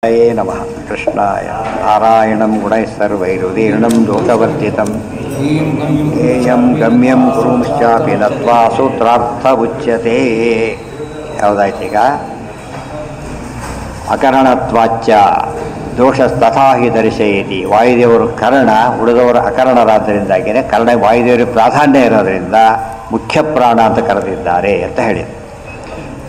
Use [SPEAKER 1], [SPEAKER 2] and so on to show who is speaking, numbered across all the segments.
[SPEAKER 1] ಹರೇ ನಮಃ ಕೃಷ್ಣಾಯ ನಾರಾಯಣಂ ಗುಣೈಃ ಸರ್ವೈರುದೀರ್ಣಂ ದೋಷವರ್ಜಿತಂ ಹೇಯಂ ಗಮ್ಯಂ ಗುರುಂಶ್ಚಾಪಿ ನತ್ವಾ ಸೂತ್ರಾರ್ಥ ಉಚ್ಯತೆ. ಯಾವುದಾಯ್ತೀಗ? ಅಕರಣತ್ವಾಚ್ಚ ದೋಷಸ್ತಥಾ ಹಿ ದರ್ಶಯತಿ. ವಾಯುದೇವರು ಕರ್ಣ, ಉಳಿದವರು ಅಕರಣರಾದ್ದರಿಂದಾಗಿಯೇ ಕರ್ಣ ವಾಯುದೇವರಿಗೆ ಪ್ರಾಧಾನ್ಯ ಇರೋದರಿಂದ ಮುಖ್ಯ ಪ್ರಾಣ ಅಂತ ಕರೆದಿದ್ದಾರೆ ಅಂತ ಹೇಳಿದರು.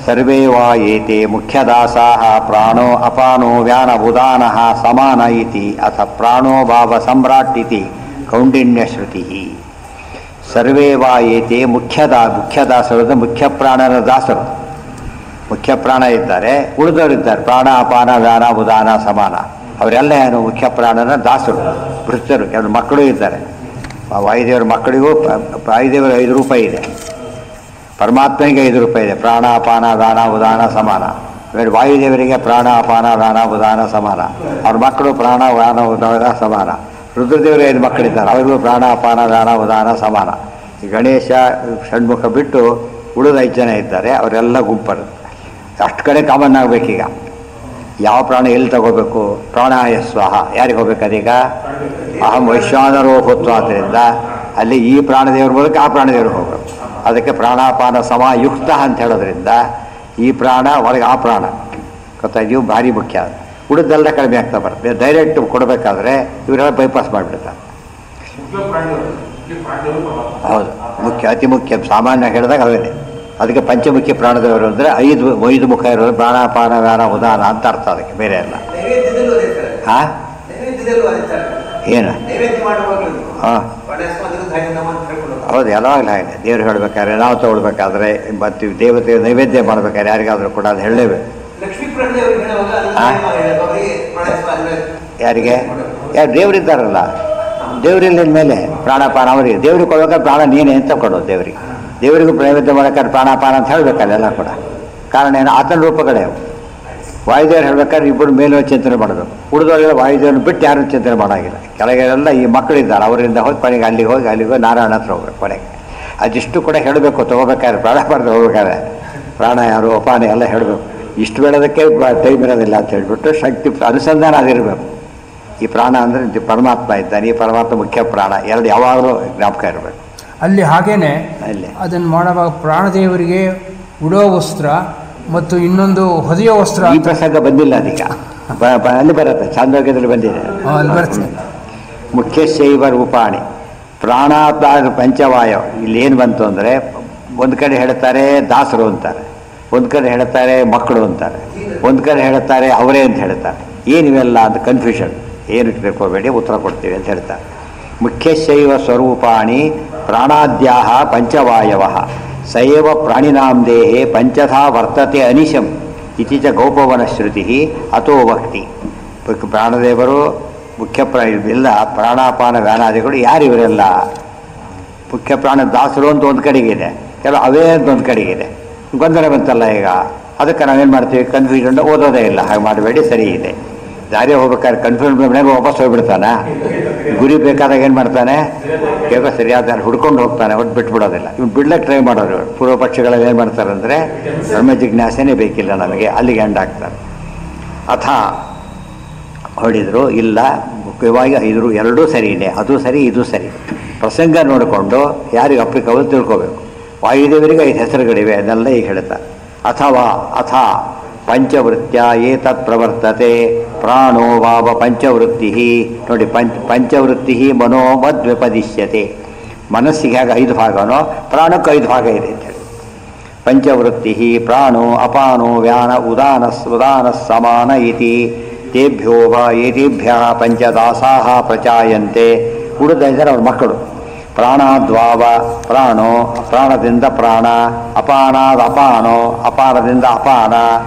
[SPEAKER 1] ಸರ್ವೇ ವಾ ಏತೆ ಮುಖ್ಯದಾಸಾಃ ಪ್ರಾಣೋ ಅಪಾನೋ ವ್ಯಾನ ಉದಾನಃ ಸಮಾನ ಇತಿ ಅಥ ಪ್ರಾಣೋ ಭಾವ ಸಮ್ರಾಟ್ ಇತಿ ಕೌಂಡಿನ್ಯಶ್ರುತಿ. ಸರ್ವೇ ವಾ ಏತೆ ಮುಖ್ಯದಾಸರು ಮುಖ್ಯ ಪ್ರಾಣನ ದಾಸರು. ಮುಖ್ಯ ಪ್ರಾಣ ಇದ್ದಾರೆ, ಉಳಿದವರಿದ್ದಾರೆ ಪ್ರಾಣ ಅಪಾನ ವ್ಯಾನ ಉದಾನ ಸಮಾನ. ಅವರೆಲ್ಲ ಏನು ಮುಖ್ಯ ಪ್ರಾಣನ ದಾಸರು, ಭೃತ್ಯರು. ಕೆಲವು ಮಕ್ಕಳು ಇದ್ದಾರೆ. ವಾಯುದೇವರ ಮಕ್ಕಳಿಗೂ ವಾಯುದೇವರ 5 ರೂಪಾಯಿ ಇದೆ, ಪರಮಾತ್ಮನಿಗೆ 5 ರೂಪಾಯಿ ಇದೆ. ಪ್ರಾಣ ಅಪಾನ ವ್ಯಾನ ಉದಾನ ಸಮಾನ. ಆಮೇಲೆ ವಾಯುದೇವರಿಗೆ ಪ್ರಾಣ ಅಪಾನ ವ್ಯಾನ ಉದಾನ ಸಮಾನ. ಅವ್ರ ಮಕ್ಕಳು ಪ್ರಾಣ ವ್ಯಾನ ಉದಾನ ಸಮಾನ. ರುದ್ರದೇವರಿಗೆ 5 ಮಕ್ಕಳಿದ್ದಾರೆ, ಅವರಿಗೂ ಪ್ರಾಣ ಅಪಾನ ವ್ಯಾನ ಉದಾನ ಸಮಾನ. ಈ ಗಣೇಶ ಷಣ್ಮುಖ ಬಿಟ್ಟು ಉಳಿದ 5 ಜನ ಇದ್ದಾರೆ, ಅವರೆಲ್ಲ ಗುಂಪರು. ಅಷ್ಟು ಕಡೆ ಕಾಮನ್ ಆಗಬೇಕೀಗ. ಯಾವ ಪ್ರಾಣ ಎಲ್ಲಿ ತಗೋಬೇಕು? ಪ್ರಾಣಾಯ ಸ್ವಹ. ಯಾರಿಗೆ ಹೋಗ್ಬೇಕು ಅದೀಗ? ಅಹಂ ವೈಶ್ವಾನರೋ ಭೂತ್ವ. ಆದ್ದರಿಂದ ಅಲ್ಲಿ ಈ ಪ್ರಾಣದೇವ್ರ ಮೂಲಕ ಆ ಪ್ರಾಣದೇವ್ರಿಗೆ ಹೋಗಬೇಕು. ಅದಕ್ಕೆ ಪ್ರಾಣಾಪಾನ ಸಮಾಯುಕ್ತ ಅಂತ ಹೇಳೋದ್ರಿಂದ ಈ ಪ್ರಾಣ ಒಳಗೆ ಆ ಪ್ರಾಣ ಗೊತ್ತಾಯ್ತು, ಭಾರಿ ಮುಖ್ಯ. ಉಳಿದೆಲ್ಲ ಕಡಿಮೆ ಆಗ್ತಾ ಬರುತ್ತೆ. ಡೈರೆಕ್ಟ್ ಕೊಡಬೇಕಾದ್ರೆ ಇವರೆಲ್ಲ ಬೈಪಾಸ್ ಮಾಡಿಬಿಡ್ತಾರೆ. ಹೌದು, ಮುಖ್ಯ, ಅತಿ ಮುಖ್ಯ. ಸಾಮಾನ್ಯ ಹೇಳಿದಾಗ ಅವೇನೆ. ಅದಕ್ಕೆ ಪಂಚಮುಖ್ಯ ಪ್ರಾಣದವರು ಅಂದರೆ 5 ಮುಖ ಇರೋದು ಪ್ರಾಣಾಪಾನ ವ್ಯಾನ ಉದಾನ ಅಂತ ಅರ್ಥ. ಅದಕ್ಕೆ ಬೇರೆ ಎಲ್ಲ. ಹಾಂ, ಏನು? ಹಾಂ, ಹೌದು, ಯಾವಾಗಲೂ ಹಾಗೆ. ದೇವ್ರು ಹೇಳಬೇಕಾದ್ರೆ, ನಾವು ತಗೊಳ್ಬೇಕಾದ್ರೆ, ಮತ್ತು ದೇವತೆ ನೈವೇದ್ಯ ಮಾಡಬೇಕಾದ್ರೆ ಯಾರಿಗಾದರೂ ಕೂಡ ಅದು ಹೇಳಲೇಬೇಕು. ಯಾರಿಗೆ? ಯಾರು ದೇವರಿದ್ದಾರಲ್ಲ, ದೇವರಿಲ್ಲ ಮೇಲೆ ಪ್ರಾಣಾಪಾನ ಅವರಿಗೆ. ದೇವ್ರಿಗೆ ಕೊಡ್ಬೇಕಾದ್ರೆ ಪ್ರಾಣ ನೀನೇ ಅಂತ ಕೊಡೋದು ದೇವರಿಗೆ. ದೇವರಿಗೂ ನೈವೇದ್ಯ ಮಾಡೋಕ್ಕಾದ್ರೆ ಪ್ರಾಣಾಪಾನ ಅಂತ ಹೇಳಬೇಕಲ್ಲ ಎಲ್ಲ ಕೂಡ. ಕಾರಣ ಏನು? ಆತನ ರೂಪಗಳೇ ಅವು. ವಾಯುದೇವರು ಹೇಳಬೇಕಾದ್ರೆ ಇಬ್ಬರು ಮೇಲೂ ಚಿಂತನೆ ಮಾಡಬೇಕು. ಉಳಿದವರೆಲ್ಲ ವಾಯುದೇವರನ್ನು ಬಿಟ್ಟು ಯಾರೂ ಚಿಂತನೆ ಮಾಡೋಂಗಿಲ್ಲ. ಕೆಳಗೆಲ್ಲ ಈ ಮಕ್ಕಳಿದ್ದಾರೆ, ಅವರಿಂದ ಹೋಗಿ ಕೊನೆಗೆ ಅಲ್ಲಿಗೆ ಹೋಗಿ ನಾರಾಯಣ ಹತ್ರ ಹೋಗ್ಬೇಕು. ಕೊನೆಗೆ ಅದಿಷ್ಟು ಕೂಡ ಹೇಳಬೇಕು. ತೊಗೋಬೇಕಾದ್ರೆ ಪ್ರಾಣಾಪಾನ ಹೋಗ್ಬೇಕಾದ್ರೆ ಪ್ರಾಣ ಯಾರು ಅಪಾನ ಎಲ್ಲ ಹೇಳಬೇಕು. ಇಷ್ಟು ಬೇಡೋದಕ್ಕೆ ಟೈಮ್ ಇರೋದಿಲ್ಲ ಅಂತ ಹೇಳಿಬಿಟ್ಟು ಶಕ್ತಿ ಅನುಸಂಧಾನ ಅದಿರಬೇಕು. ಈ ಪ್ರಾಣ ಅಂದರೆ ಪರಮಾತ್ಮ ಇದ್ದಾನೆ, ಈ ಪರಮಾತ್ಮ ಮುಖ್ಯ ಪ್ರಾಣ, ಎರಡು ಯಾವಾಗಲೂ ಜ್ಞಾಪಕ ಇರಬೇಕು.
[SPEAKER 2] ಅಲ್ಲಿ ಹಾಗೇನೆ ಅಲ್ಲಿ ಅದನ್ನು ಮಾಡುವಾಗ ಪ್ರಾಣದೇವರಿಗೆ ಉಡೋ ವಸ್ತ್ರ ಮತ್ತು ಇನ್ನೊಂದು ಹೊದೆಯೋ ವಸ್ತ್ರ.
[SPEAKER 1] ಈ ಪ್ರಸಂಗ ಬಂದಿಲ್ಲ ಅದೀಗ, ಅಲ್ಲಿ ಬರುತ್ತೆ, ಚಾಂದೋಗ್ಯದಲ್ಲಿ ಬಂದಿದೆ. ಮುಖ್ಯಶೈವ ರೂಪಾಣಿ ಪ್ರಾಣಾಪಾನ ಪಂಚವಾಯು. ಇಲ್ಲಿ ಏನು ಬಂತು ಅಂದರೆ, ಒಂದು ಕಡೆ ಹೇಳ್ತಾರೆ ದಾಸರು ಅಂತಾರೆ, ಒಂದು ಕಡೆ ಹೇಳ್ತಾರೆ ಮಕ್ಕಳು ಅಂತಾರೆ, ಒಂದು ಕಡೆ ಹೇಳ್ತಾರೆ ಅವರೇ ಅಂತ ಹೇಳ್ತಾರೆ. ಏನಿವೆಲ್ಲ ಅಂತ ಕನ್ಫ್ಯೂಷನ್. ಏನು ತಿಳ್ಕೋಬೇಡಿ, ಉತ್ತರ ಕೊಡ್ತೀವಿ ಅಂತ ಹೇಳ್ತಾರೆ. ಮುಖ್ಯಶೈವ ಸ್ವರೂಪಾಣಿ ಪ್ರಾಣಾದ್ಯಾಹ ಪಂಚವಾಯವ ಸಯವ ಪ್ರಾಣಿನಾಂ ದೇಹೆ ಪಂಚಧಾ ವರ್ತತೆ ಅನಿಶಂ ಇತಿ ಚ ಗೌಪವನ ಶ್ರುತಿ ಅಥೋ ಭಕ್ತಿ. ಪ್ರಾಣದೇವರು ಮುಖ್ಯ ಇಲ್ಲ, ಪ್ರಾಣಾಪಾನ ವ್ಯಾನಾದಿಗಳು ಯಾರು ಇವರೆಲ್ಲ? ಮುಖ್ಯ ಪ್ರಾಣ ದಾಸರು ಅಂತ ಒಂದು ಕಡೆಗಿದೆ, ಕೆಲವು ಅವೇ ಅಂತ ಒಂದು ಕಡೆಗಿದೆ. ಗೊಂದಲ ಬಂತಲ್ಲ ಈಗ. ಅದಕ್ಕೆ ನಾವೇನು ಮಾಡ್ತೀವಿ? ಕನ್ಫ್ಯೂಷನ್ ಓದೋದೇ ಇಲ್ಲ. ಹಾಗೆ ಮಾಡಬೇಡಿ, ಸರಿ ಇದೆ. ದಾರಿ ಹೋಗ್ಬೇಕಾದ್ರೆ ಕನ್ಫ್ಯೂಷನ್ ಮನೆಗೆ ವಾಪಸ್ ಹೋಗ್ಬಿಡ್ತಾನೆ. ಗುರಿ ಬೇಕಾದಾಗ ಏನು ಮಾಡ್ತಾನೆ? ಕೇವಲ ಸರಿಯಾದ ಹುಡ್ಕೊಂಡು ಹೋಗ್ತಾನೆ, ಒಟ್ಟು ಬಿಟ್ಬಿಡೋದಿಲ್ಲ. ಇವ್ನು ಬಿಡ್ಲಿಕ್ಕೆ ಟ್ರೈ ಮಾಡೋರು. ಪೂರ್ವ ಪಕ್ಷಗಳಲ್ಲಿ ಏನು ಮಾಡ್ತಾರೆ ಅಂದರೆ, ಧರ್ಮ ಜಿಜ್ಞಾಸೆನೇ ಬೇಕಿಲ್ಲ ನಮಗೆ, ಅಲ್ಲಿಗೆ ಎಂಡ್ ಆಗ್ತಾರೆ. ಅಥ ಹೊಡಿದ್ರು ಇಲ್ಲ, ಮುಖ್ಯವಾಗಿ 5 ಎರಡೂ ಸರಿ ಇದೆ. ಅದು ಸರಿ, ಇದು ಸರಿ. ಪ್ರಸಂಗ ನೋಡಿಕೊಂಡು ಯಾರಿಗೆ ಅಪ್ಲಿಕಬಲ್ ತಿಳ್ಕೋಬೇಕು. ವಾಯುದೇವರಿಗೆ 5 ಹೆಸರುಗಳಿವೆ, ಅದನ್ನೆಲ್ಲ ಈಗ ಹೇಳ್ತಾರೆ. ಅಥವಾ ಅಥ ಪಂಚವೃತ್ಯ ಏತತ್ ಪ್ರವರ್ತತೆ ಪ್ರಾಣೋ ವಾವ ಪಂಚವೃತ್ತಿ. ನೋಡಿ, ಪಂಚವೃತ್ತಿ ಮನೋಮದ್ವ್ಯಪದಿಶ್ಯತೆ. ಮನಸ್ಸಿಗೆ ಹೇಗೆ 5 ಭಾಗನೋ ಪ್ರಾಣಕ್ಕೆ 5 ಭಾಗ ಇದೆ ಅಂತೇಳಿ. ಪಂಚವೃತ್ತಿ ಪ್ರಾಣೋ ಅಪಾನೋ ವ್ಯಾನ ಉದಾನ ಸಮಾನ ಇತಿ ತೇಭ್ಯೋ ವಾ ಏತೇಭ್ಯ ಪಂಚದಾಸಾಹ ಪ್ರಚಾಯಂತೆ. ಉಳಿದ ಇದ್ದಾರೆ ಅವ್ರ ಮಕ್ಕಳು. ಪ್ರಾಣಾದ್ವಾವ ಪ್ರಾಣೋ, ಪ್ರಾಣದಿಂದ ಪ್ರಾಣ, ಅಪಾನಾದ್ ಅಪಾನೋ, ಅಪಾನದಿಂದ ಅಪಾನ,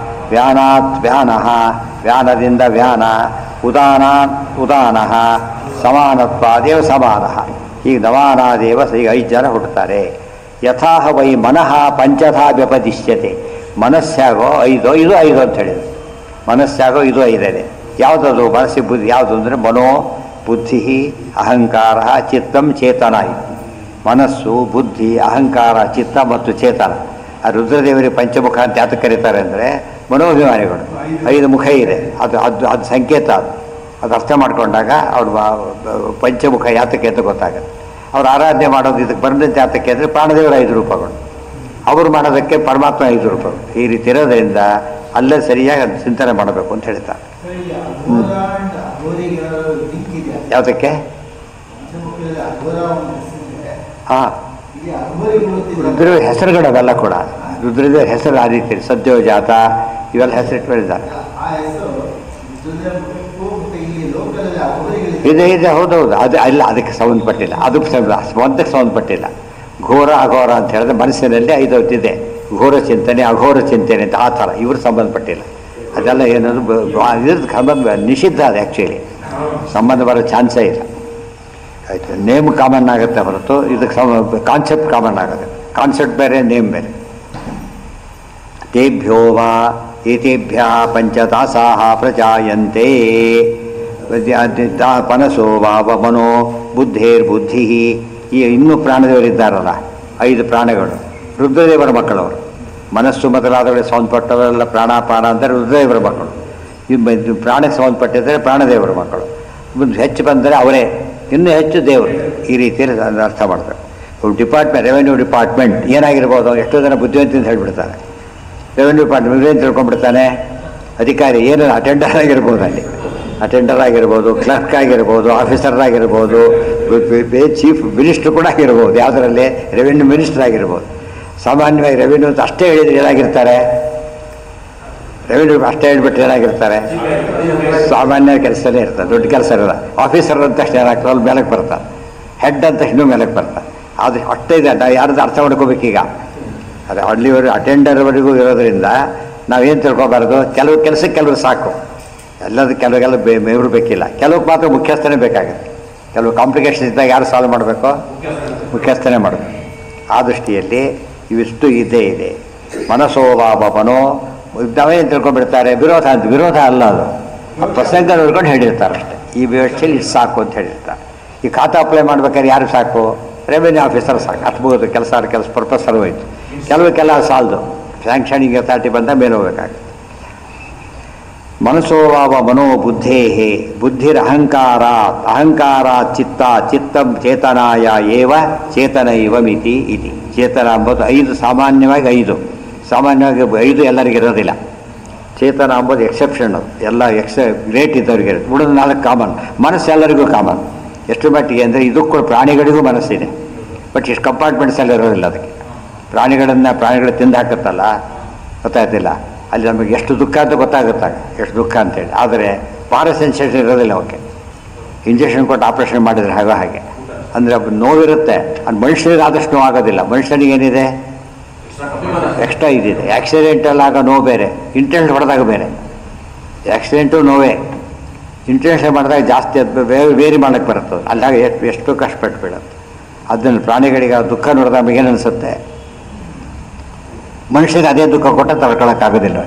[SPEAKER 1] ವ್ಯಾನಾತ್ ವ್ಯಾನಃ, ವ್ಯಾನದಿಂದ ವ್ಯಾನ, ಉದಾನಃ, ಸಮಾನತ್ವಾದೇವ ಸಮಾನಃ. ಈಗ ನವಾನಾದೇವ ಈಗ 5 ಜನ ಹುಟ್ಟುತ್ತಾರೆ. ಯಥಾಹ ವೈ ಮನಃ ಪಂಚಧಾ ವ್ಯಪದಿಶ್ಯತೆ. ಮನಸ್ಸಾಗೋ 5, ಇದು 5 ಅಂತ ಹೇಳಿದ್ರು. ಮನಸ್ಸಾಗೋ ಇದು 5 ಇದೆ. ಯಾವುದದು ಮನಸ್ಸಿಗೆ ಬುದ್ಧಿ ಯಾವುದು ಅಂದರೆ ಮನೋ ಬುದ್ಧಿ ಅಹಂಕಾರ ಚಿತ್ತಂ ಚೇತನ. ಮನಸ್ಸು, ಬುದ್ಧಿ, ಅಹಂಕಾರ, ಚಿತ್ತ ಮತ್ತು ಚೇತನ. ಆ ರುದ್ರದೇವರಿಗೆ ಪಂಚಮುಖ ಅಂತ ಯಾತಕ್ಕೆ ಕರೀತಾರೆ ಅಂದರೆ, ಮನೋಭಿಮಾನಿಗಳು 5 ಮುಖ ಇದೆ. ಅದು ಸಂಕೇತ. ಅದು ಅರ್ಥ ಮಾಡ್ಕೊಂಡಾಗ ಅವ್ರು ಪಂಚಮುಖ ಯಾತಕ್ಕೆ ಅಂತ ಗೊತ್ತಾಗುತ್ತೆ. ಅವ್ರು ಆರಾಧನೆ ಮಾಡೋದು ಇದಕ್ಕೆ ಬಂದಂತೆ ಯಾತಕ್ಕೆ ಅಂದರೆ ಪ್ರಾಣದೇವರ 5 ರೂಪಗಳು, ಅವರು ಮಾಡೋದಕ್ಕೆ ಪರಮಾತ್ಮ 5 ರೂಪಗಳು. ಈ ರೀತಿ ಇರೋದ್ರಿಂದ ಅಲ್ಲೇ ಸರಿಯಾಗಿ ಅದು ಚಿಂತನೆ ಮಾಡಬೇಕು ಅಂತ ಹೇಳ್ತಾರೆ. ಯಾವುದಕ್ಕೆ? ಹಾಂ, ರುದ್ರ ಹೆಸರುಗಳವೆಲ್ಲ ಕೂಡ ರುದ್ರದ ಹೆಸರು ಆ ರೀತಿ ಸದ್ಯೋಜಾತ ಇವೆಲ್ಲ ಹೆಸರಿಟ್ಟಿದ್ದಾರೆ. ಇದೆ ಹೌದೌದು. ಅದು ಇಲ್ಲ, ಅದಕ್ಕೆ ಸಂಬಂಧಪಟ್ಟಿಲ್ಲ. ಅದು ಸ್ವಂತಕ್ಕೆ ಸಂಬಂಧಪಟ್ಟಿಲ್ಲ. ಘೋರ ಅಘೋರ ಅಂತ ಹೇಳಿದ್ರೆ ಮನಸ್ಸಿನಲ್ಲಿ 5 ಇದೆ. ಘೋರ ಚಿಂತನೆ, ಅಘೋರ ಚಿಂತನೆ ಅಂತ ಆ ಥರ ಇವರು ಸಂಬಂಧಪಟ್ಟಿಲ್ಲ. ಅದೆಲ್ಲ ಏನದು ಇದ್ರದ್ದು ಸಂಬಂಧ ನಿಷಿದ್ಧ. ಅದು ಆ್ಯಕ್ಚುಲಿ ಸಂಬಂಧ ಬರೋ ಚಾನ್ಸೇ ಇಲ್ಲ. ಆಯಿತು, ನೇಮ್ ಕಾಮನ್ ಆಗುತ್ತೆ ಹೊರತು ಇದಕ್ಕೆ ಕಾನ್ಸೆಪ್ಟ್ ಕಾಮನ್ ಆಗುತ್ತೆ. ಕಾನ್ಸೆಪ್ಟ್ ಬೇರೆ, ನೇಮ್ ಬೇರೆ. ತೇಭ್ಯೋ ವಾ ಏತೇಭ್ಯ ಪಂಚದಾಸಾಹ ಪ್ರಜಾಯಂತೆ ಪನಸೋ ವಾ ಮನೋ ಬುದ್ಧೇರ್ಬುದ್ಧಿ. ಈ ಇನ್ನೂ ಪ್ರಾಣದೇವರಿದ್ದಾರಲ್ಲ 5 ಪ್ರಾಣಗಳು ರುದ್ರದೇವರ ಮಕ್ಕಳವರು. ಮನಸ್ಸು ಮೊದಲಾದವರಿಗೆ ಸಂಬಂಧಪಟ್ಟವರೆಲ್ಲ ಪ್ರಾಣಾಪಾನ ಅಂದರೆ ರುದ್ರದೇವರ ಮಕ್ಕಳು. ಇದು ಪ್ರಾಣಕ್ಕೆ ಸಂಬಂಧಪಟ್ಟಿದ್ದರೆ ಪ್ರಾಣದೇವರ ಮಕ್ಕಳು. ಹೆಚ್ಚು ಬಂದರೆ ಅವರೇ, ಇನ್ನೂ ಹೆಚ್ಚು ದೇವರು. ಈ ರೀತಿಯಲ್ಲಿ ಅರ್ಥ ಮಾಡ್ತಾರೆ. ಡಿಪಾರ್ಟ್ಮೆಂಟ್, ರೆವೆನ್ಯೂ ಡಿಪಾರ್ಟ್ಮೆಂಟ್ ಏನಾಗಿರ್ಬೋದು, ಎಷ್ಟೋ ಜನ ಬುದ್ಧಿವಂತ ಅಂತ ಹೇಳ್ಬಿಡ್ತಾರೆ. ರೆವೆನ್ಯೂ ಡಿಪಾರ್ಟ್ಮೆಂಟ್ ಏನು ತಿಳ್ಕೊಂಡ್ಬಿಡ್ತಾನೆ, ಅಧಿಕಾರಿ ಏನು ಅಟೆಂಡರ್ ಆಗಿರ್ಬೋದು, ಅಲ್ಲಿ ಅಟೆಂಡರ್ ಆಗಿರ್ಬೋದು, ಕ್ಲರ್ಕ್ ಆಗಿರ್ಬೋದು, ಆಫೀಸರ್ ಆಗಿರ್ಬೋದು, ಚೀಫ್ ಮಿನಿಸ್ಟ್ರು ಕೂಡ ಆಗಿರ್ಬೋದು. ಯಾವುದರಲ್ಲಿ? ರೆವೆನ್ಯೂ ಮಿನಿಸ್ಟರ್ ಆಗಿರ್ಬೋದು. ಸಾಮಾನ್ಯವಾಗಿ ರೆವೆನ್ಯೂ ಅಂತ ಅಷ್ಟೇ ಹೇಳಿದ್ರೆ ಏನಾಗಿರ್ತಾರೆ? ರೆವೆನ್ಯೂ ಅಷ್ಟೇ ಹೇಳ್ಬಿಟ್ಟು ಏನಾಗಿರ್ತಾರೆ? ಸಾಮಾನ್ಯ ಕೆಲಸನೇ ಇರ್ತಾರೆ, ದೊಡ್ಡ ಕೆಲಸ ಇರಲ್ಲ. ಆಫೀಸರ್ ಅಂತ ತಕ್ಷಣ ಏನಾಗ್ತದೆ, ಅಲ್ಲಿ ಮೇಲಕ್ಕೆ ಬರ್ತಾರೆ. ಹೆಡ್ ಅಂತ ಇನ್ನೂ ಮೇಲಕ್ಕೆ ಬರ್ತಾರೆ. ಅದು ಅಷ್ಟೇ ಇದೆ. ನಾವು ಯಾರ್ದು ಅರ್ಥ ಮಾಡ್ಕೋಬೇಕೀಗ. ಅದು ಅಲ್ಲಿವರೆಗೂ ಅಟೆಂಡರ್ವರೆಗೂ ಇರೋದ್ರಿಂದ ನಾವೇನು ತಿಳ್ಕೊಬಾರ್ದು, ಕೆಲವು ಕೆಲಸಕ್ಕೆ ಕೆಲವರು ಸಾಕು, ಎಲ್ಲದೂ ಕೆಲವೆಲ್ಲ ಇವರು ಬೇಕಿಲ್ಲ. ಕೆಲವಕ್ಕೆ ಮಾತ್ರ ಮುಖ್ಯಸ್ಥನೇ ಬೇಕಾಗುತ್ತೆ. ಕೆಲವು ಕಾಂಪ್ಲಿಕೇಶನ್ ಇದ್ದಾಗ ಯಾರು ಸಾಲ್ವ್ ಮಾಡಬೇಕು? ಮುಖ್ಯಸ್ಥನೇ ಮಾಡಬೇಕು. ಆ ದೃಷ್ಟಿಯಲ್ಲಿ ಇವಿಷ್ಟು ಇದ್ದೇ ಇದೆ. ಮನಸೋವಾಪನೋ ನಾವೇನು ತಿಳ್ಕೊಂಡ್ಬಿಡ್ತಾರೆ, ವಿರೋಧ ಅಂತ. ವಿರೋಧ ಅಲ್ಲ, ಅದು ಆ ಪ್ರಸಂಗ ನೋಡ್ಕೊಂಡು ಹೇಳಿರ್ತಾರೆ ಅಷ್ಟೇ. ಈ ವ್ಯವಸ್ಥೆಯಲ್ಲಿ ಇದು ಸಾಕು ಅಂತ ಹೇಳಿರ್ತಾರೆ. ಈ ಖಾತಾ ಅಪ್ಲೈ ಮಾಡ್ಬೇಕಾದ್ರೆ ಯಾರು ಸಾಕು? ರೆವೆನ್ಯೂ ಆಫೀಸರ್ ಸಾಕು. ಹತ್ಬೋದು ಕೆಲಸ ಪರ್ಪಸ್ ಹೋಯ್ತು. ಕೆಲವಕ್ಕೆಲ್ಲ ಸಾಲದು, ಸ್ಯಾಂಕ್ಷನಿಂಗ್ ಅಥಾರಿಟಿ ಬಂದ ಮೇಲೆ ಹೋಗ್ಬೇಕಾಗುತ್ತೆ. ಮನಸೋವಾವ ಮನೋ ಬುದ್ಧೇಹೇ ಬುದ್ಧಿರ್ ಅಹಂಕಾರ ಅಹಂಕಾರ ಚಿತ್ತ ಚಿತ್ತಂ ಚೇತನಾಯ ಏವ ಚೇತನ ಇವ ಮಿತಿ ಇತಿ. ಚೇತನ ಅಂಬೋದು 5, ಸಾಮಾನ್ಯವಾಗಿ 5. ಸಾಮಾನ್ಯವಾಗಿ 5 ಎಲ್ಲರಿಗಿರೋದಿಲ್ಲ. ಚೇತನ ಅಂಬೋದು ಎಕ್ಸೆಪ್ಷನ್. ಅದು ಎಲ್ಲ ಗ್ರೇಟ್ ಇದ್ದವ್ರಿಗೆ ಇರುತ್ತೆ. ಉಳಿದ 4 ಕಾಮನ್. ಮನಸ್ಸು ಎಲ್ಲರಿಗೂ ಕಾಮನ್. ಎಷ್ಟು ಮಟ್ಟಿಗೆ ಅಂದರೆ ಇದಕ್ಕೂ ಪ್ರಾಣಿಗಳಿಗೂ ಮನಸ್ಸಿದೆ, ಬಟ್ ಇಷ್ಟು ಕಂಪಾರ್ಟ್ಮೆಂಟ್ಸಲ್ಲಿ ಇರೋದಿಲ್ಲ. ಅದಕ್ಕೆ ಪ್ರಾಣಿಗಳು ತಿಂದು ಹಾಕುತ್ತಲ್ಲ, ಗೊತ್ತಾಗ್ತಿಲ್ಲ. ಅಲ್ಲಿ ನಮಗೆ ಎಷ್ಟು ದುಃಖ ಅಂತ ಗೊತ್ತಾಗುತ್ತಾಗ, ಎಷ್ಟು ದುಃಖ ಅಂತೇಳಿ. ಆದರೆ ಪಾರಸೆನ್ಸೇಷನ್ ಇರೋದಿಲ್ಲ ಅವಕ್ಕೆ. ಇಂಜೆಕ್ಷನ್ ಕೊಟ್ಟು ಆಪ್ರೇಷನ್ ಮಾಡಿದರೆ ಹಾಗೆ ಅಂದರೆ ನೋವಿರುತ್ತೆ. ಅದು ಮನುಷ್ಯನಿಗೆ ಆದಷ್ಟು ನೋವಾಗೋದಿಲ್ಲ. ಮನುಷ್ಯನಿಗೆ ಏನಿದೆ, ಎಕ್ಸ್ಟ್ರಾ ಇದಿದೆ. ಆಕ್ಸಿಡೆಂಟಲ್ಲಿ ಆಗ ನೋವು ಬೇರೆ, ಇಂಟರ್ನೆಟ್ ಹೊಡೆದಾಗ ಬೇರೆ. ಆಕ್ಸಿಡೆಂಟು ನೋವೇ, ಇಂಟರ್ನೆಟ್ ಮಾಡಿದಾಗ ಜಾಸ್ತಿ ಅದು ಬೇರೆ ಮಾಡೋಕ್ಕೆ ಬರುತ್ತೆ. ಅಲ್ಲಾಗ ಎಷ್ಟು ಕಷ್ಟಪಟ್ಟು ಬೀಳುತ್ತೆ. ಅದನ್ನು ಪ್ರಾಣಿಗಳಿಗೆ ಆ ದುಃಖ ನೋಡಿದಾಗ ನಮಗೇನು ಅನಿಸುತ್ತೆ? ಮನುಷ್ಯರಿಗೆ ಅದೇ ದುಃಖ ಕೊಟ್ಟ ತಡ್ಕೊಳ್ಳೋಕ್ಕಾಗೋದಿಲ್ಲ.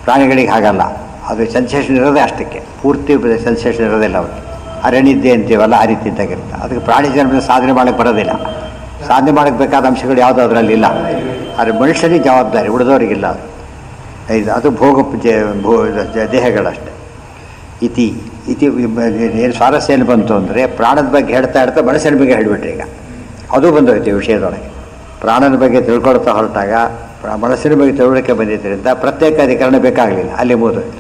[SPEAKER 1] ಪ್ರಾಣಿಗಳಿಗೆ ಹಾಗಲ್ಲ. ಅದು ಸೆನ್ಸೇಷನ್ ಇರೋದೇ ಅಷ್ಟಕ್ಕೆ, ಪೂರ್ತಿ ಸೆನ್ಸೇಷನ್ ಇರೋದಿಲ್ಲ ಅವ್ರಿಗೆ. ಅರಣಿದ್ದೆ ಅಂತೀವಲ್ಲ, ಆ ರೀತಿ ಇದ್ದಾಗಿರುತ್ತೆ. ಅದಕ್ಕೆ ಪ್ರಾಣಿ ಜನ್ಮ ಸಾಧನೆ ಮಾಡೋಕ್ಕೆ ಬರೋದಿಲ್ಲ. ಸಾಧನೆ ಮಾಡೋಕ್ಕೆ ಬೇಕಾದ ಅಂಶಗಳು ಯಾವುದೂ ಅದರಲ್ಲಿ ಇಲ್ಲ. ಆದರೆ ಮನುಷ್ಯನಿಗೆ ಜವಾಬ್ದಾರಿ, ಉಳಿದವರಿಗಿಲ್ಲ. ಅದು ಭೋಗ ದೇಹಗಳಷ್ಟೇ. ಇತಿ ಏನು ಸ್ವಾರಸ್ಯ ಏನು ಬಂತು ಅಂದರೆ, ಪ್ರಾಣದ ಬಗ್ಗೆ ಹೇಳ್ತಾ ಮನಸ್ಸಿನ ಬಗ್ಗೆ ಹೇಳಿಬಿಟ್ರೆ ಈಗ ಅದು ಬಂದೋಯ್ತು ವಿಷಯದೊಳಗೆ. ಪ್ರಾಣನ ಬಗ್ಗೆ ತಿಳ್ಕೊಳ್ತಾ ಹೊರಟಾಗ ಮನಸ್ಸಿನ ಬಗ್ಗೆ ತಿಳುವಳಿಕೆ ಬಂದಿದ್ದರಿಂದ ಪ್ರತ್ಯೇಕ ಅಧಿಕರಣ ಬೇಕಾಗಲಿಲ್ಲ, ಅಲ್ಲಿ ಮುಗಿದೋಯ್ತು.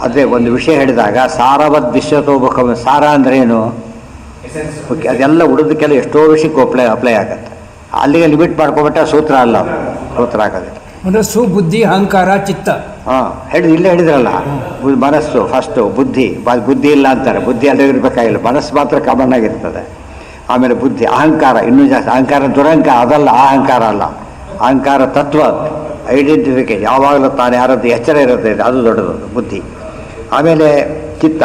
[SPEAKER 1] ಅದೇ ಒಂದು ವಿಷಯ ಹೇಳಿದಾಗ ಸಾರವದ್ ವಿಶ್ವತೋಮುಖ. ಸಾರ ಅಂದರೆ ಏನು? ಅದೆಲ್ಲ ಉಳಿದಕ್ಕೆಲ್ಲ ಎಷ್ಟೋ ವಿಷಯಕ್ಕೆ ಅಪ್ಲೈ ಆಗುತ್ತೆ. ಅಲ್ಲಿಗೆ ಲಿಮಿಟ್ ಮಾಡ್ಕೊಬಿಟ್ರೆ ಸೂತ್ರ ಅಲ್ಲ, ಸೂತ್ರ ಆಗೋದಿಲ್ಲ.
[SPEAKER 2] ಅಂದರೆ ಸುಬುದ್ಧಿ ಅಹಂಕಾರ ಚಿತ್ತ.
[SPEAKER 1] ಇಲ್ಲೇ ಹೇಳಿದ್ರಲ್ಲ, ಮನಸ್ಸು ಫಸ್ಟು, ಬುದ್ಧಿ ಇಲ್ಲ ಅಂತಾರೆ. ಬುದ್ಧಿ ಎಲ್ಲರಿಗೂ ಇರಬೇಕಾಗಿಲ್ಲ, ಮನಸ್ಸು ಮಾತ್ರ ಕಾಮನ್ ಆಗಿರ್ತದೆ. ಆಮೇಲೆ ಬುದ್ಧಿ, ಅಹಂಕಾರ ಇನ್ನೂ ಜಾಸ್ತಿ. ಅಹಂಕಾರ ದುರಹಂಕಾರ ಅದಲ್ಲ, ಅಹಂಕಾರ ಅಲ್ಲ. ಅಹಂಕಾರ ತತ್ವ, ಐಡೆಂಟಿಫಿಕೇಶನ್, ಯಾವಾಗಲೂ ತಾನು ಯಾರದ್ದು ಎಚ್ಚರ ಇರುತ್ತೆ, ಅದು ದೊಡ್ಡದು ಬುದ್ಧಿ. ಆಮೇಲೆ ಚಿತ್ತ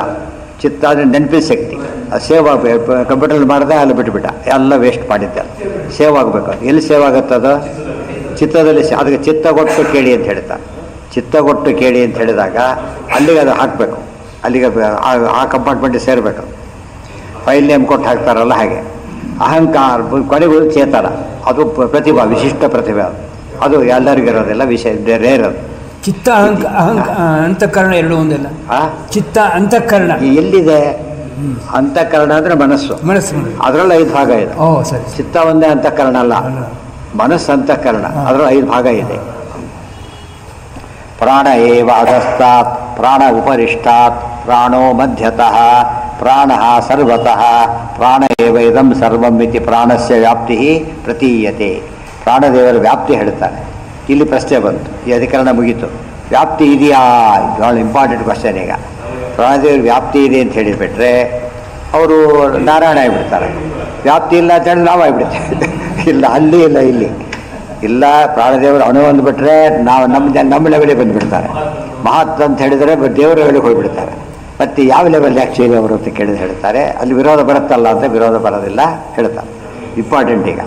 [SPEAKER 1] ಅಂದರೆ ನೆನಪಿನ ಶಕ್ತಿ. ಅದು ಸೇವ್ ಆಗಬೇಕು. ಕಂಪ್ಯೂಟರ್ ಮಾಡಿದೆ ಅಲ್ಲಿ ಬಿಟ್ಟುಬಿಟ್ಟ, ಎಲ್ಲ ವೇಸ್ಟ್ ಮಾಡಿದ್ದೆ. ಸೇವ್ ಆಗಬೇಕು. ಎಲ್ಲಿ ಸೇವ್ ಆಗುತ್ತದು? ಚಿತ್ತದಲ್ಲಿ. ಅದಕ್ಕೆ ಚಿತ್ತಗೊಟ್ಟು ಕೇಳಿ ಅಂತ ಹೇಳ್ತಾರೆ. ಚಿತ್ತಗೊಟ್ಟು ಕೇಳಿ ಅಂತ ಹೇಳಿದಾಗ ಅಲ್ಲಿಗೆ ಅದು ಹಾಕಬೇಕು, ಅಲ್ಲಿಗೆ ಆ ಕಂಪಾರ್ಟ್ಮೆಂಟಿಗೆ ಸೇರಬೇಕು. ಫೈಲ್ ನೇಮ್ ಕೊಟ್ಟು ಹಾಕ್ತಾರಲ್ಲ ಹಾಗೆ. ಅಹಂಕಾರ ಕೊನೆಗೂ ಚೇತನ, ಅದು ಪ್ರತಿಭಾ, ವಿಶಿಷ್ಟ ಪ್ರತಿಭೆ. ಅದು ಅದು ಎಲ್ಲರಿಗೂ ಇರೋದಿಲ್ಲ, ವಿಷಯ ರೇರ್ ಅದು.
[SPEAKER 2] ಚಿತ್ತ ಅಂತಃಕರಣ ಎರಡು ಒಂದಲ್ಲ. ಚಿತ್ತ ಅಂತಃಕರಣ
[SPEAKER 1] ಎಲ್ಲಿದೆ? ಅಂತಃಕರಣ ಅಂದರೆ ಮನಸ್ಸು.
[SPEAKER 2] ಮನಸ್ಸು
[SPEAKER 1] ಅದರಲ್ಲಿ 5 ಭಾಗ ಇದೆ.
[SPEAKER 2] ಓ ಸರಿ.
[SPEAKER 1] ಚಿತ್ತ ಒಂದೇ ಅಂತಃಕರಣ ಅಲ್ಲ, ಮನಸ್ಸು ಅಂತಃಕರಣ, ಅದರಲ್ಲಿ 5 ಭಾಗ ಇದೆ. ಪ್ರಾಣ ಏವ ಅಧಸ್ತಾತ್ ಪ್ರಾಣ ಉಪರಿಷ್ಟಾತ್ ಪ್ರಾಣೋ ಮಧ್ಯತಃ ಪ್ರಾಣ ಸರ್ವತಃ ಪ್ರಾಣ ಏವ ಇದಂ ಸರ್ವಂ ಇತಿ ಪ್ರಾಣಸ್ಯ ವ್ಯಾಪ್ತಿ ಪ್ರತೀಯತೆ. ಪ್ರಾಣದೇವರ ವ್ಯಾಪ್ತಿ ಹೇಳ್ತಾರೆ. ಇಲ್ಲಿ ಪ್ರಶ್ನೆ ಬಂತು, ಈ ಅಧಿಕರಣ ಮುಗೀತು. ವ್ಯಾಪ್ತಿ ಇದೆಯಾ? ಭಾಳ ಇಂಪಾರ್ಟೆಂಟ್ ಕ್ವಶನ್. ಈಗ ಪ್ರಾಣದೇವರ ವ್ಯಾಪ್ತಿ ಇದೆ ಅಂತ ಹೇಳಿಬಿಟ್ರೆ ಅವರು ನಾರಾಯಣ ಆಗಿಬಿಡ್ತಾರೆ. ವ್ಯಾಪ್ತಿ ಇಲ್ಲ ಅಂತ ಹೇಳಿ ನಾವು ಆಗಿಬಿಡ್ತೇವೆ. ಇಲ್ಲ, ಅಲ್ಲಿ ಇಲ್ಲ, ಇಲ್ಲಿ ಇಲ್ಲ. ಪ್ರಾಣದೇವರು ಅಣು ಅಂದುಬಿಟ್ರೆ ನಾವು ನಮ್ಮ ಲೆವೆಲಿಗೆ ಬಂದುಬಿಡ್ತಾರೆ. ಮಹತ್ ಅಂತ ಹೇಳಿದರೆ ದೇವರ ಲೆವೆಲಿಗೆ ಹೋಗಿಬಿಡ್ತಾರೆ. ಮತ್ತು ಯಾವ ಲೆವೆಲ್ ಆ್ಯಕ್ಚುಲಿ ಅವರು ಅಂತ ಕೇಳಿದ್ರೆ ಹೇಳ್ತಾರೆ, ಅಲ್ಲಿ ವಿರೋಧ ಬರುತ್ತಲ್ಲ ಅಂತ. ವಿರೋಧ ಬರೋದಿಲ್ಲ ಹೇಳ್ತಾರೆ. ಇಂಪಾರ್ಟೆಂಟ್. ಈಗ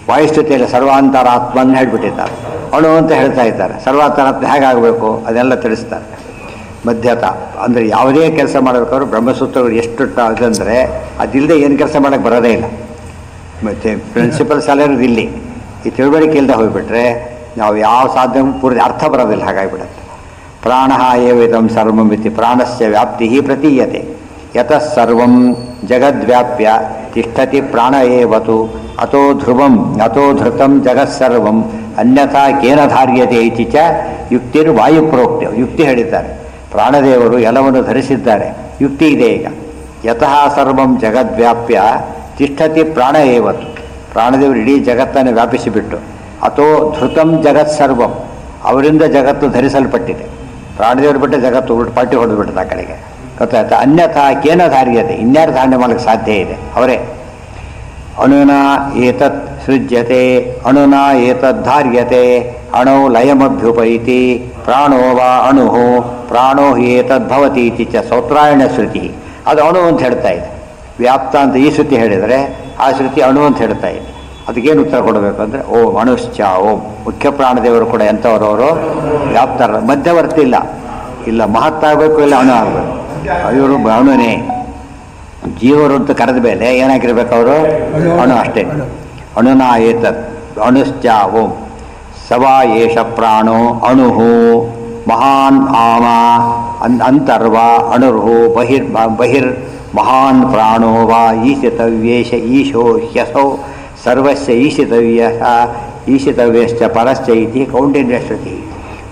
[SPEAKER 1] ವಾಯುಸ್ಥಿತಿಯಲ್ಲಿ ಸರ್ವಾಂತರಾತ್ಮನ್ನು ಹೇಳ್ಬಿಟ್ಟಿದ್ದಾರೆ. ಅಣು ಅಂತ ಹೇಳ್ತಾ ಇದ್ದಾರೆ. ಸರ್ವಾಂತರಾತ್ಮ ಹೇಗಾಗಬೇಕು ಅದೆಲ್ಲ ತಿಳಿಸ್ತಾರೆ. ಮಧ್ಯತ ಅಂದರೆ ಯಾವುದೇ ಕೆಲಸ ಮಾಡಬೇಕಾದ್ರೂ ಬ್ರಹ್ಮಸೂತ್ರಗಳು ಎಷ್ಟು ಅದಂದರೆ ಅದಿಲ್ಲದೆ ಏನು ಕೆಲಸ ಮಾಡೋಕ್ಕೆ ಬರೋದೇ ಇಲ್ಲ. ಮತ್ತು ಪ್ರಿನ್ಸಿಪಲ್ಸ್ ಎಲ್ಲ ಇರೋದು ಇಲ್ಲಿ. ಈ ತಿಳುವಳಿಕೆ ಇಲ್ಲದೆ ಹೋಗಿಬಿಟ್ರೆ ನಾವು ಯಾವ ಸಾಧನೆ ಪೂರ್ತಿ ಅರ್ಥ ಬರೋದಿಲ್ಲ. ಹಾಗಾಗಿಬಿಡುತ್ತೆ. ಪ್ರಾಣ ಏವೇದಂ ಸರ್ವಂ ಇತಿ ಪ್ರಾಣಸ್ಯ ವ್ಯಾಪ್ತಿ ಪ್ರತೀಯತೆ. ಯತಃ ಸರ್ವಂ ಜಗದ್ವ್ಯಾಪ್ಯ ತಿಷ್ಠತಿ ಪ್ರಾಣ ಏವತು ಅತೋ ಧ್ರುವಂ ಅತೋ ಧೃತಂ ಜಗತ್ಸರ್ವಂ ಅನ್ಯಥಾ ಕೇನ ಧಾರ್ಯತೆ ಇತಿ ಚ ಯುಕ್ತಿರ್ವಾಯು ಪ್ರೋಕ್ತ. ಯುಕ್ತಿ ಹೇಳಿದ್ದಾರೆ. ಪ್ರಾಣದೇವರು ಎಲ್ಲವನ್ನು ಧರಿಸಿದ್ದಾರೆ. ಯುಕ್ತಿ ಇದೆ. ಈಗ ಯತಃ ಸರ್ವಂ ಜಗದ್ವ್ಯಾಪ್ಯ ತಿಷ್ಠತಿ ಪ್ರಾಣ ಏವತು. ಪ್ರಾಣದೇವರು ಇಡೀ ಜಗತ್ತನ್ನು ವ್ಯಾಪಿಸಿಬಿಟ್ಟು ಅಥೋ ಧೃತಂ ಜಗತ್ಸರ್ವಂ, ಅವರಿಂದ ಜಗತ್ತು ಧರಿಸಲ್ಪಟ್ಟಿದೆ. ಪ್ರಾಣದೇವರು ಬಿಟ್ಟು ಜಗತ್ತು ಪಟ್ಟಿ ಹೊಡೆದುಬಿಟ್ಟದ ಆ ಕಡೆಗೆ. ಗೊತ್ತಾಯ್ತಾ? ಅನ್ಯಥಾ ಕೇನ ಧಾರ್ಯತೆ, ಇನ್ಯಾರು ಧಾರಣೆ ಮಾಡೋಕ್ಕೆ ಸಾಧ್ಯ ಇದೆ? ಅವರೇ. ಅಣುನಾ ಏತತ್ ಸೃಜ್ಯತೆ ಅಣುನಾ ಏತದ್ಧಾರ್ಯತೆ ಅಣೋ ಲಯಮಭ್ಯುಪೈತಿ ಪ್ರಾಣೋ ವಾ ಅಣು ಪ್ರಾಣೋ ಏತದ್ಭವತಿ ಇತಿ ಚ ಸೌತ್ರಾಯಣ ಶ್ರುತಿ. ಅದು ಅಣು ಅಂತ ಹೇಳ್ತಾ ಇದೆ. ವ್ಯಾಪ್ತ ಅಂತ ಈ ಶ್ರುತಿ ಹೇಳಿದರೆ ಆ ಶ್ರುತಿ ಅಣು ಅಂತ ಹೇಳ್ತಾ ಇದೆ. ಅದಕ್ಕೇನು ಉತ್ತರ ಕೊಡಬೇಕು ಅಂದರೆ ಓಂ ಅಣುಶ್ಚ ಓಂ. ಮುಖ್ಯ ಪ್ರಾಣದೇವರು ಕೂಡ ಎಂಥವರವರು? ವ್ಯಾಪ್ತರ, ಮಧ್ಯವರ್ತಿ ಇಲ್ಲ. ಇಲ್ಲ ಮಹತ್ತಾಗಬೇಕು, ಇಲ್ಲ ಅಣು ಆಗಬೇಕು. ಇವರು ಅಣುನೇ. ಜೀವರು ಅಂತ ಕರೆದ ಮೇಲೆ ಏನಾಗಿರ್ಬೇಕು ಅವರು? ಅಣು ಅಷ್ಟೇ. ಅಣುನಾ ಏತತ್ ಅಣುಶ್ಚ ಓಂ ಸವಾ ಏಷ ಪ್ರಾಣೋ ಅಣು ಮಹಾನ್ ಆಮ ಅಂತರ್ವ ಅಣುರ್ಹು ಬಹಿರ್ ಮಹಾನ್ ಪ್ರಾಣೋ ವಾ ಈಶಿತವ್ಯೇಶ ಈಶೋ ಹ್ಯಸೌ ಸರ್ವಸ್ಯ ಈಶಿತವ್ಯಶ್ಚ ಪರಶ್ಚ ಇತಿ ಕೌಂಡಿನ್ಯ ಶ್ರುತಿ.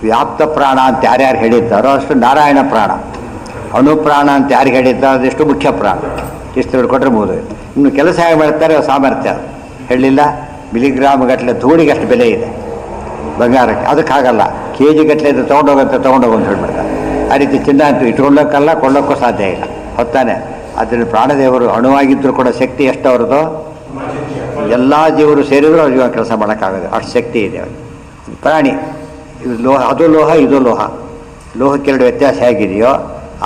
[SPEAKER 1] ವ್ಯಾಪ್ತ ಪ್ರಾಣ ಅಂತ ಯಾರ್ಯಾರು ಹೇಳಿದ್ದಾರೋ ಅಷ್ಟು ನಾರಾಯಣ ಪ್ರಾಣ. ಅಣು ಪ್ರಾಣ ಅಂತ ಯಾರು ಹೇಳಿದ್ದಾರೋ ಅದೆಷ್ಟು ಮುಖ್ಯ ಪ್ರಾಣ. ಇಷ್ಟು ತಿಳ್ಕೊಟ್ರೆ ಮುಗಿದು. ಇನ್ನು ಕೆಲಸ ಹೇಗೆ ಮಾಡ್ತಾರೆ ಸಾಮರ್ಥ್ಯ ಹೇಳಲಿಲ್ಲ. ಮಿಲಿಗ್ರಾಮ್ ಗಟ್ಟಲೆ ಧೂಳಿಗಷ್ಟು ಬೆಲೆ ಇದೆ ಬಂಗಾರಕ್ಕೆ. ಅದಕ್ಕಾಗಲ್ಲ. ಕೆ ಜಿ ಗಟ್ಟಲೆ ಇದು ತೊಗೊಂಡೋಗಂತ ಹೇಳ್ಬಿಡ್ತಾರೆ. ಆ ರೀತಿ ಚಿನ್ನ ಅಂತೂ ಇಟ್ಕೊಳ್ಳೋಕ್ಕಲ್ಲ, ಕೊಳ್ಳೋಕ್ಕೂ ಸಾಧ್ಯ ಇಲ್ಲ. ಹೊತ್ತಾನೆ. ಅದರಲ್ಲಿ ಪ್ರಾಣದೇವರು ಅಣುವಾಗಿದ್ದರೂ ಕೂಡ ಶಕ್ತಿ ಎಷ್ಟು ಅವ್ರದ್ದು? ಎಲ್ಲ ಜೀವರು ಸೇರಿದರೂ ಅವ್ರಿಗೆ ಕೆಲಸ ಮಾಡೋಕ್ಕಾಗೋದು, ಅಷ್ಟು ಶಕ್ತಿ ಇದೆ ಅವ್ರಿಗೆ. ಪ್ರಾಣಿ ಇದು ಲೋಹ, ಅದು ಲೋಹ, ಇದು ಲೋಹ. ಲೋಹಕ್ಕೆರಡು ವ್ಯತ್ಯಾಸ ಹೇಗಿದೆಯೋ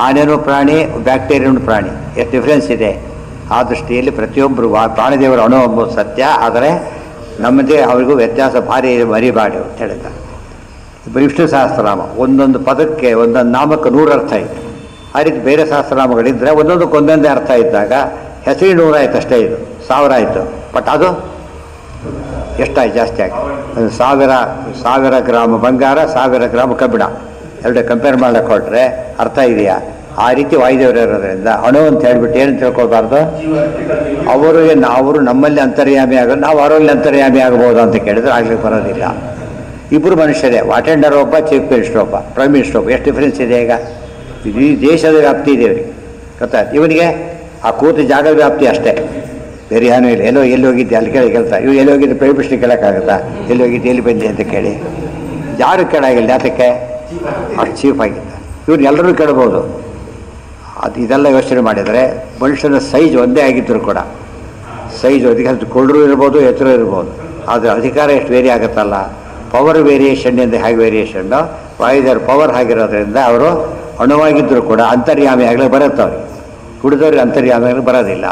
[SPEAKER 1] ಆನೆನೂ ಪ್ರಾಣಿ, ಬ್ಯಾಕ್ಟೀರಿಯನು ಪ್ರಾಣಿ, ಎಷ್ಟು ಡಿಫ್ರೆನ್ಸ್ ಇದೆ. ಆ ದೃಷ್ಟಿಯಲ್ಲಿ ಪ್ರತಿಯೊಬ್ಬರು ಪ್ರಾಣದೇವರು ಅಣು ಎಂಬುದು ಸತ್ಯ. ಆದರೆ ನಮ್ಮದೇ ಅವರಿಗೂ ವ್ಯತ್ಯಾಸ ಭಾರಿ ಮರಿಬಾಡಿ ಅಂತ ಹೇಳಿದ್ದಾರೆ. ವಿಷ್ಣು ಸಹಸ್ರನಾಮ ಒಂದೊಂದು ಪದಕ್ಕೆ ಒಂದೊಂದು ನಾಮಕ್ಕೆ 100 ಅರ್ಥ ಇದೆ. ಆ ರೀತಿ ಬೇರೆ ಸಹಸ್ರನಾಮಗಳಿದ್ದರೆ ಒಂದೊಂದಕ್ಕೆ ಒಂದೊಂದೇ ಅರ್ಥ ಇದ್ದಾಗ ಹೆಸರಿ 100 ಆಯ್ತು ಅಷ್ಟೇ, ಇದು 1000 ಆಯಿತು. ಬಟ್ ಅದು ಎಷ್ಟಾಯ್ತು? ಜಾಸ್ತಿ ಆಗಿ 1000 ಗ್ರಾಮ್ ಬಂಗಾರ, 1000 ಗ್ರಾಮ್ ಕಬ್ಬಿಣ, ಎರಡು ಕಂಪೇರ್ ಮಾಡಕ್ಕೆ ಹೊರಟ್ರೆ ಅರ್ಥ ಇದೆಯಾ? ಆ ರೀತಿ ವಾಯುದೇವರು ಇರೋದ್ರಿಂದ ಅಣು ಅಂತ ಹೇಳ್ಬಿಟ್ಟು ಏನು ತಿಳ್ಕೊಳ್ಬಾರ್ದು. ಅವರು ನಮ್ಮಲ್ಲಿ ಅಂತರ್ಯಾಮಿ ಆಗೋದು, ನಾವು ಅವರಲ್ಲಿ ಅಂತರ್ಯಾಮಿ ಆಗ್ಬೋದು ಅಂತ ಕೇಳಿದ್ರೆ ಆಗ್ಲಿಕ್ಕೆ ಬರೋದಿಲ್ಲ. ಇಬ್ಬರು ಮನುಷ್ಯರೇ. ವಾಟೆಂಡರ್ ಒಬ್ಬ, ಚೀಫ್ ಮಿನಿಸ್ಟರ್ ಒಬ್ಬ, ಪ್ರೈಮ್ ಮಿನಿಸ್ಟರ್ ಒಬ್ಬ. ಎಷ್ಟು ಡಿಫ್ರೆನ್ಸ್ ಇದೆ ಈಗ? ಇಡೀ ದೇಶದ ವ್ಯಾಪ್ತಿ ಇದೆ ಇವರಿಗೆ. ಗೊತ್ತಾಯ್ತು? ಇವನಿಗೆ ಆ ಕೂತು ಜಾಗದ ವ್ಯಾಪ್ತಿ ಅಷ್ಟೇ, ಬೇರೆ ಏನೂ ಇಲ್ಲ. ಎಲ್ಲಿ ಹೋಗಿದ್ದೆ ಅಲ್ಲಿ ಕೇಳ್ತಾರೆ. ಇವು ಎಲ್ಲಿ ಹೋಗಿದ್ದು ಪ್ರೈಮ್ ಮಿನಿಸ್ಟರ್ ಕೇಳೋಕ್ಕಾಗುತ್ತಾ? ಎಲ್ಲಿ ಹೋಗಿದ್ದು, ಎಲ್ಲಿ ಬಂದೆ ಅಂತ ಕೇಳಿ ಯಾರು ಕೇಳಾಗಿಲ್ಲ. ಅದಕ್ಕೆ ಅಷ್ಟು ಚೀಫ್ ಆಗಿದ್ದ. ಇವ್ರು ಎಲ್ಲರೂ ಕೇಳ್ಬೋದು. ಇದೆಲ್ಲ ಯೋಚನೆ ಮಾಡಿದರೆ ಮನುಷ್ಯನ ಸೈಜ್ ಒಂದೇ ಆಗಿದ್ದರೂ ಕೂಡ ಸೈಜ್ ಅದಕ್ಕೆ ಕೊಳ್ಳರು ಇರ್ಬೋದು, ಎತ್ತರೂ ಇರ್ಬೋದು. ಆದರೆ ಅಧಿಕಾರ ಎಷ್ಟು ವೇರಿ ಆಗುತ್ತಲ್ಲ. ಪವರ್ ವೇರಿಯೇಷನ್ನಿಂದ ಹೇಗೆ ವೇರಿಯೇಷನ್ನು, ವಾಯುದೇವ್ರ ಪವರ್ ಆಗಿರೋದ್ರಿಂದ ಅವರು ಅಣುವಾಗಿದ್ದರೂ ಕೂಡ ಅಂತರ್ಯಾಮಿ ಆಗಲಿ ಬರುತ್ತೆ. ಅವ್ರಿಗೆ ಕುಡಿದವ್ರಿಗೆ ಅಂತರ್ಯಾಮಿ ಆಗಲಿ ಬರೋದಿಲ್ಲ.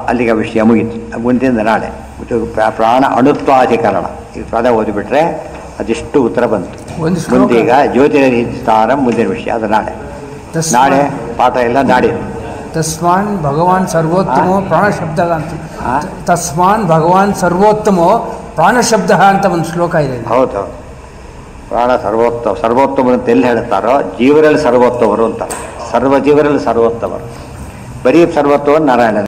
[SPEAKER 1] ಅಲ್ಲಿಗೆ ವಿಷಯ ಮುಗೀತು. ಮುಂದಿನ ನಾಳೆ ಪ್ರಾಣ ಅಣುತ್ವಾಧಿಕರಣ ಈ ಪದ ಓದಿಬಿಟ್ರೆ ಅದಿಷ್ಟು ಉತ್ತರ ಬಂತು. ಮುಂದೀಗ ಜ್ಯೋತಿರ್ಸ್ಥಾನ ಮುಂದಿನ ವಿಷಯ, ಅದು ನಾಳೆ. ನಾಳೆ ಪಾಠ ಎಲ್ಲ ನಾಡಿದ್ದು.
[SPEAKER 2] ತಸ್ಮಾನ್ ಭಗವಾನ್ ಸರ್ವೋತ್ತಮೋ ಪ್ರಾಣ ಶಬ್ದ ಅಂತ. ತಸ್ಮಾನ್ ಭಗವಾನ್ ಸರ್ವೋತ್ತಮೋ ಪ್ರಾಣಶಬ್ದ ಅಂತ ಒಂದು ಶ್ಲೋಕ ಇದೆ.
[SPEAKER 1] ಹೌದು, ಪ್ರಾಣ ಸರ್ವೋತ್ತಮರು ಅಂತ ಎಲ್ಲಿ ಹೇಳ್ತಾರೋ ಜೀವರಲ್ಲಿ ಸರ್ವೋತ್ತಮರು ಅಂತಾರೆ. ಸರ್ವ ಜೀವರಲ್ಲಿ ಸರ್ವೋತ್ತಮರು, ಬರೀ ಸರ್ವೋತ್ತಮ ನಾರಾಯಣ.